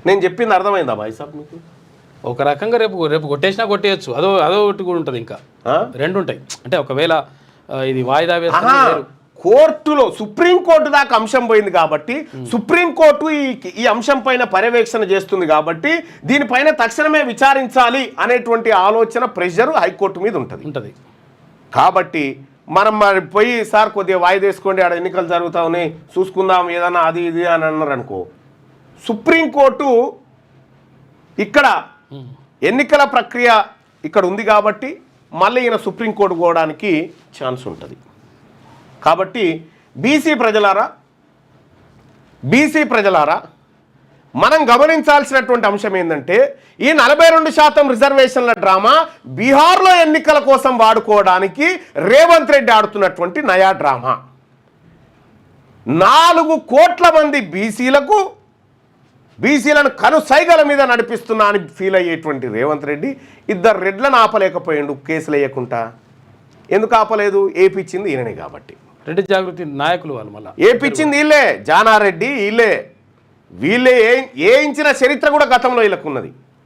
నేను చెప్పింది అర్థమైందా బాయ్ సాబ్ మీకు? ఒక రకంగా రేపు కొట్టేసినా కొట్టేయచ్చు, అదో ఒకటి కూడా ఉంటుంది, ఇంకా రెండు ఉంటాయి. అంటే ఒకవేళ ఇది వాయిదా వేస్తారు కోర్టులో సుప్రీంకోర్టు దాకా అంశం పోయింది కాబట్టి సుప్రీంకోర్టు ఈ అంశం పైన పర్యవేక్షణ చేస్తుంది కాబట్టి దీనిపైన తక్షణమే విచారించాలి అనేటువంటి ఆలోచన ప్రెషర్ హైకోర్టు మీద ఉంటుంది. కాబట్టి మనం మరి పోయి సార్ కొద్దిగా వాయిదా వేసుకోండి, ఆడ ఎన్నికలు జరుగుతా ఉన్నాయి చూసుకుందాం ఏదన్నా అది ఇది అని అన్నారు అనుకో, సుప్రీంకోర్టు ఇక్కడ ఎన్నికల ప్రక్రియ ఇక్కడ ఉంది కాబట్టి మళ్ళీ ఈయన సుప్రీంకోర్టు పోవడానికి ఛాన్స్ ఉంటుంది. కాబట్టి బీసీ ప్రజలారా మనం గమనించాల్సినటువంటి అంశం ఏంటంటే ఈ 42% రిజర్వేషన్ల డ్రామా బీహార్లో ఎన్నికల కోసం వాడుకోవడానికి రేవంత్ రెడ్డి ఆడుతున్నటువంటి నయా డ్రామా. 4 కోట్ల మంది బీసీలను కనుసైగల మీద నడిపిస్తున్నా అని ఫీల్ అయ్యేటువంటి రేవంత్ రెడ్డి 2 రెడ్లను ఆపలేకపోయిండు కేసులు వేయకుండా. ఎందుకు ఆపలేదు? ఏపిచ్చింది ఈయననే కాబట్టి. రెడ్డి జాగృతి నాయకులు వాళ్ళు మళ్ళీ ఏపిచ్చింది వీళ్ళే, జానారెడ్డి వీళ్ళే వేయించిన చరిత్ర కూడా గతంలో వీళ్ళకున్నది.